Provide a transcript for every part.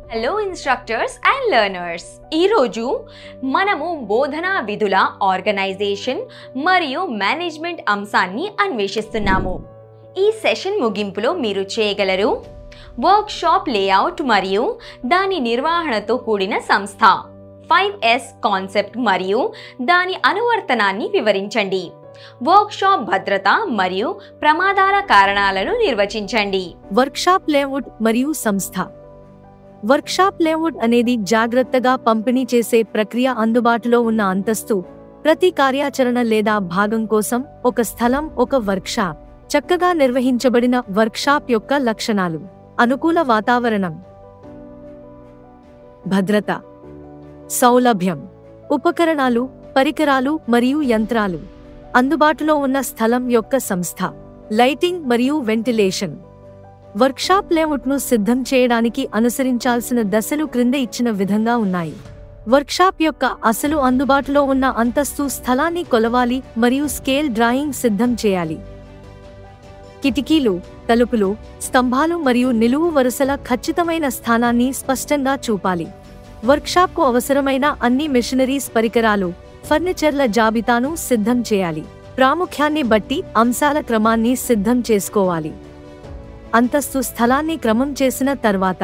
Hello instructors and learners, ఈరోజు మనము బోధనా విధుల ఆర్గనైజేషన్ మరియు మేనేజ్మెంట్ అంశాన్ని అన్వేషిస్తున్నాము. ఈ సెషన్ ముగింపులో మీరు చేయగలరు: వర్క్షాప్ లేఅవుట్ మరియు దాని నిర్వహణతో కూడిన సంస్థ, 5S కాన్సెప్ట్ మరియు దాని అనువర్తనాన్ని వివరించండి, వర్క్షాప్ భద్రత మరియు ప్రమాదాల కారణాలను నిర్వచించండి. వర్క్షాప్ లేఅవుట్ మరియు సంస్థ. వర్క్షాప్ లేఅవుట్ అనేది జాగ్రత్తగా పంపిణీ చేసే ప్రక్రియ. అందుబాటులో ఉన్న అంతస్తు ప్రతి కార్యాచరణ లేదా భాగం కోసం ఒక స్థలం, ఒక వర్క్షాప్. చక్కగా నిర్వహించబడిన వర్క్షాప్ యొక్క లక్షణాలు: అనుకూల వాతావరణం, భద్రత, సౌలభ్యం, ఉపకరణాలు, పరికరాలు మరియు యంత్రాలు, అందుబాటులో ఉన్న స్థలం యొక్క సంస్థ, లైటింగ్ మరియు వెంటిలేషన్. వర్క్షాప్ లేఅవుట్ను సిద్ధం చేయడానికి అనుసరించాల్సిన దశలు క్రింద ఇచ్చిన విధంగా ఉన్నాయి. వర్క్షాప్ యొక్క అసలు అందుబాటులో ఉన్న అంతస్తు స్థలాన్ని కొలవాలి మరియు స్కేల్ డ్రాయింగ్ సిద్ధం చేయాలి. కిటికీలు, తలుపులు, స్తంభాలు మరియు నిలువు వరుసల ఖచ్చితమైన స్థానాన్ని స్పష్టంగా చూపాలి. వర్క్షాప్కు అవసరమైన అన్ని మెషినరీస్, పరికరాలు, ఫర్నిచర్ల జాబితాను సిద్ధం చేయాలి. ప్రాముఖ్యాన్ని బట్టి అంశాల క్రమాన్ని సిద్ధం చేసుకోవాలి. అంతస్తు స్థలాన్ని క్రమం చేసిన తర్వాత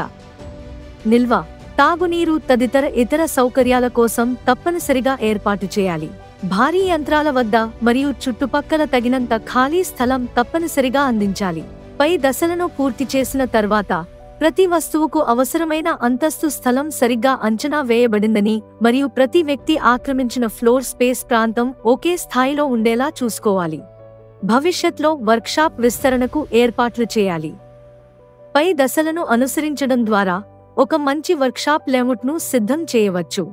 నిల్వ, తాగునీరు తదితర ఇతర సౌకర్యాల కోసం తప్పనిసరిగా ఏర్పాటు చేయాలి. భారీ యంత్రాల వద్ద మరియు చుట్టుపక్కల తగినంత ఖాళీ స్థలం తప్పనిసరిగా అందించాలి. పై దశలను పూర్తి చేసిన తర్వాత ప్రతి వస్తువుకు అవసరమైన అంతస్తు స్థలం సరిగ్గా అంచనా వేయబడిందని మరియు ప్రతి వ్యక్తి ఆక్రమించిన ఫ్లోర్ స్పేస్ ప్రాంతం ఒకే స్థాయిలో ఉండేలా చూసుకోవాలి. భవిష్యత్లో వర్క్షాప్ విస్తరణకు ఏర్పాట్లు చేయాలి. పై దశలను అనుసరించడం ద్వారా ఒక మంచి వర్క్షాప్ లేఅవుట్ను సిద్ధం చేయవచ్చు.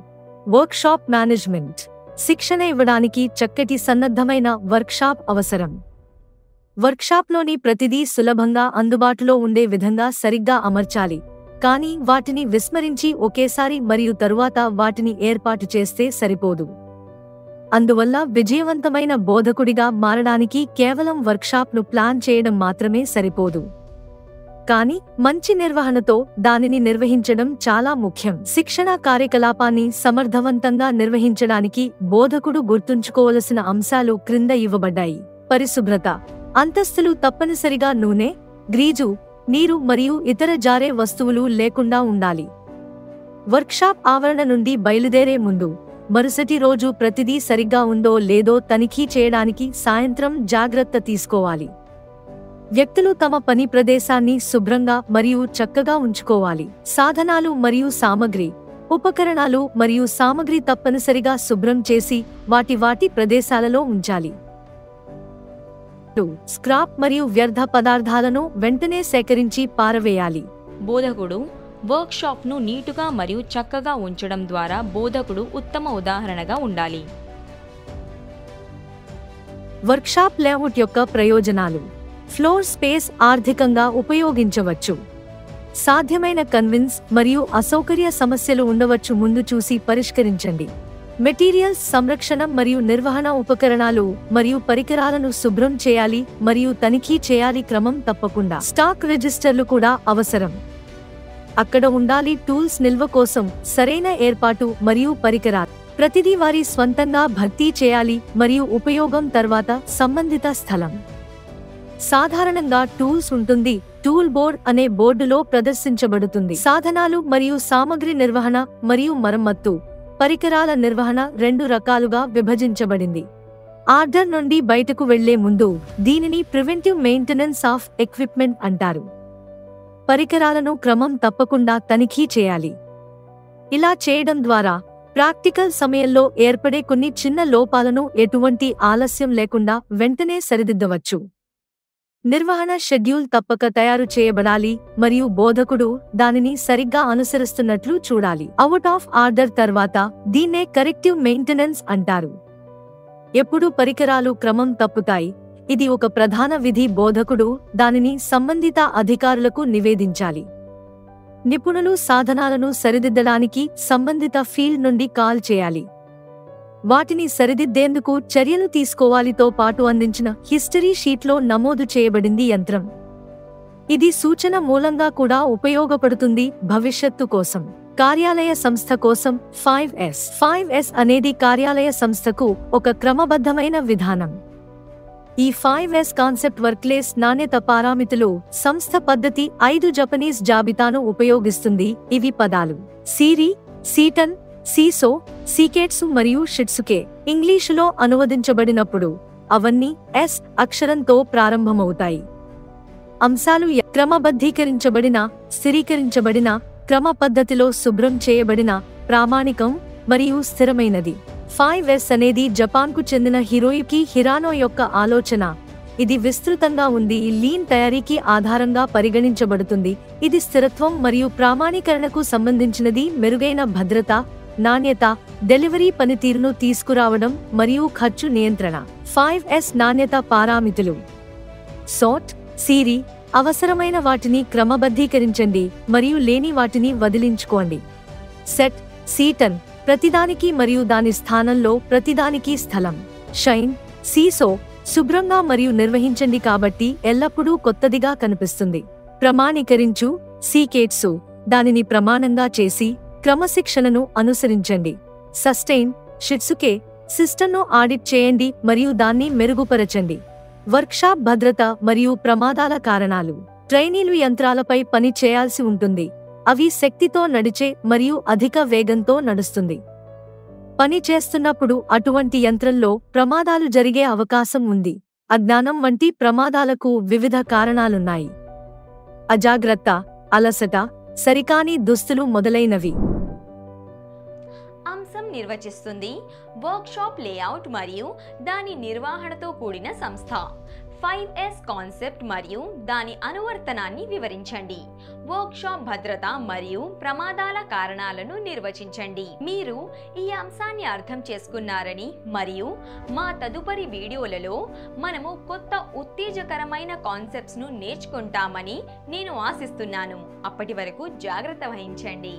Workshop management. శిక్షణ ఇవ్వడానికి చక్కటి సన్నద్ధమైన వర్క్షాప్ అవసరం. వర్క్షాప్లోని ప్రతిదీ సులభంగా అందుబాటులో ఉండే విధంగా సరిగ్గా అమర్చాలి, కానీ వాటిని విస్మరించి ఒకేసారి మరియు తరువాత వాటిని ఏర్పాటు చేస్తే సరిపోదు. అందువల్ల విజయవంతమైన బోధకుడిగా మారడానికి కేవలం వర్క్షాప్ను ప్లాన్ చేయడం మాత్రమే సరిపోదు, కానీ మంచి నిర్వహణతో దానిని నిర్వహించడం చాలా ముఖ్యం. శిక్షణా కార్యకలాపాన్ని సమర్థవంతంగా నిర్వహించడానికి బోధకుడు గుర్తుంచుకోవలసిన అంశాలు క్రింద ఇవ్వబడ్డాయి. పరిశుభ్రత. అంతస్తులు తప్పనిసరిగా నూనె, గ్రీజు, నీరు మరియు ఇతర జారే వస్తువులు లేకుండా ఉండాలి. వర్క్షాప్ ఆవరణ నుండి బయలుదేరే ముందు మరుసటి రోజు ప్రతిదీ సరిగ్గా ఉందో లేదో తనిఖీ చేయడానికి సాయంత్రం జాగ్రత్త తీసుకోవాలి. వ్యక్తులు తమ పని ప్రదేశాన్ని శుభ్రంగా మరియు చక్కగా ఉంచుకోవాలి. సాధనాలు మరియు సామగ్రి, ఉపకరణాలు మరియు సామగ్రి తప్పనిసరిగా శుభ్రం చేసి వాటి ప్రదేశాలలో ఉంచాలి. స్క్రాప్ మరియు వ్యర్థ పదార్థాలను వెంటనే సేకరించి పారవేయాలి. బోధకుడు వర్క్షాప్ను నీటుగా మరియు చక్కగా ఉంచడం ద్వారా బోధకుడు ఉత్తమ ఉదాహరణగా ఉండాలి. వర్క్షాప్ లేఅవుట్ యొక్క ప్రయోజనాలు. ఫ్లోర్ స్పేస్ ఆర్థికంగా ఉపయోగించవచ్చు. సాధ్యమైన కన్విన్స్ మరియు అసౌకర్య సమస్యలు ఉండవచ్చు, ముందు చూసి పరిష్కరించండి. మెటీరియల్స్ సంరక్షణ మరియు నిర్వహణ, ఉపకరణాలు మరియు పరికరాలను శుభ్రం చేయాలి మరియు తనిఖీ చేయాలి క్రమం తప్పకుండా. స్టాక్ రిజిస్టర్లు కూడా అవసరం. అక్కడ ఉండాలి. టూల్స్ నిల్వ కోసం సరైన ఏర్పాటు మరియు పరికరాలు. ప్రతిదీ వారి స్వంతంగా భర్తీ చేయాలి మరియు ఉపయోగం తర్వాత సంబంధిత స్థలం. సాధారణంగా టూల్స్ ఉంటుంది. టూల్ బోర్డ్ అనే బోర్డులో ప్రదర్శించబడుతుంది. సాధనాలు మరియు సామగ్రి నిర్వహణ మరియు మరమ్మత్తు, పరికరాల నిర్వహణ 2 రకాలుగా విభజించబడింది. ఆర్డర్ నుండి బయటకు వెళ్లే ముందు దీనిని ప్రివెంటివ్ మెయింటెనెన్స్ ఆఫ్ ఎక్విప్మెంట్ అంటారు. పరికరాలను క్రమం తప్పకుండా తనిఖీ చేయాలి. ఇలా చేయడం ద్వారా ప్రాక్టికల్ సమయంలో ఏర్పడే కొన్ని చిన్న లోపాలను ఎటువంటి ఆలస్యం లేకుండా వెంటనే సరిదిద్దవచ్చు. నిర్వహణ షెడ్యూల్ తప్పక తయారు చేయబడాలి మరియు బోధకుడు దానిని సరిగ్గా అనుసరిస్తున్నట్లు చూడాలి. అవుట్ ఆఫ్ ఆర్డర్ తర్వాత దీన్నే కరెక్టివ్ మెయింటెనెన్స్ అంటారు. ఎప్పుడు పరికరాలు క్రమం తప్పుతాయి, ఇది ఒక ప్రధాన విధి. బోధకుడు దానిని సంబంధిత అధికారులకు నివేదించాలి. నిపుణులు సాధనాలను సరిదిద్దడానికి సంబంధిత ఫీల్డ్ నుండి కాల్ చేయాలి. వాటిని సరిదిద్దేందుకు చర్యలు తీసుకోవాలితో పాటు అందించిన హిస్టరీ షీట్లో నమోదు చేయబడింది. యంత్రం ఇది సూచన మూలంగా కూడా ఉపయోగపడుతుంది భవిష్యత్తు కోసం. కార్యాలయ సంస్థ కోసం 5S అనేది కార్యాలయ సంస్థకు ఒక క్రమబద్ధమైన విధానం. ఈ 5S కాన్సెప్ట్ వర్క్ప్లేస్ నాణ్యత పారామితులు సంస్థ పద్ధతి 5 జపనీస్ జాబితాను ఉపయోగిస్తుంది. ఇవి పదాలు సిరి, సీటన్, సీసో, సీకేట్సు మరియు షిట్సుకే. ఇంగ్లీషులో అనువదించబడినప్పుడు అవన్నీ ఎస్ అక్షరంతో ప్రారంభమవుతాయి. అంశాలు క్రమబద్ధీకరించబడిన, స్థిరీకరించబడిన, క్రమ పద్ధతిలో శుభ్రం చేయబడిన, ప్రామాణికం మరియు స్థిరమైనది. 5S అనేది జపాన్కు చెందిన హిరోయుకి హిరానో యొక్క ఆలోచన. ఇది విస్తృతంగా ఉంది. ఈ లీన్ తయారీకి ఆధారంగా పరిగణించబడుతుంది. ఇది స్థిరత్వం మరియు ప్రామాణీకరణకు సంబంధించినది. మెరుగైన భద్రత, నాణ్యత, డెలివరీ పనితీరును తీసుకురావడం మరియు ఖర్చు నియంత్రణ. 5S నాణ్యత పారామితులు. సార్ట్, సిరి, అవసరమైన వాటిని క్రమబద్ధీకరించండి మరియు లేని వాటిని వదిలించుకోండి. సెట్, సీటన్, ప్రతిదానికి మరియు దాని స్థానంలో ప్రతిదానికి స్థలం. షైన్, సీసో, శుభ్రంగా మరియు నిర్వహించండి కాబట్టి ఎల్లప్పుడూ కొత్తదిగా కనిపిస్తుంది. ప్రమాణీకరించు, సీకేట్సు, దానిని ప్రమాణంగా చేసి క్రమశిక్షణను అనుసరించండి. సస్టైన్, షిట్సుకే, సిస్టమ్ను ఆడిట్ చేయండి మరియు దాన్ని మెరుగుపరచండి. వర్క్షాప్ భద్రత మరియు ప్రమాదాల కారణాలు. ట్రైనీలు యంత్రాలపై పని చేయాల్సి ఉంటుంది. అవి శక్తితో నడిచే మరియు అధిక వేగంతో నడుస్తుంది. పని చేస్తున్నప్పుడు అటువంటి యంత్రంలో ప్రమాదాలు జరిగే అవకాశం ఉంది. అజ్ఞానం వంటి ప్రమాదాలకు వివిధ కారణాలున్నాయి. అజాగ్రత్త, అలసట, సరికాని దుస్తులు మొదలైనవి. అంశం నిర్వచిస్తుంది వర్క్షాప్ లేఅవుట్ మరియు దాని నిర్వహణతో కూడిన సంస్థ. 5S కాన్సెప్ట్ మరియు దాని అనువర్తనాన్ని వివరించండి. వర్క్షాప్ భద్రత మరియు ప్రమాదాల కారణాలను నిర్వచించండి. మీరు ఈ అంశాన్ని అర్థం చేసుకున్నారని మరియు మా తదుపరి వీడియోలలో మనము కొత్త ఉత్తేజకరమైన కాన్సెప్ట్స్ను నేర్చుకుంటామని నేను ఆశిస్తున్నాను. అప్పటి వరకు జాగ్రత్త వహించండి.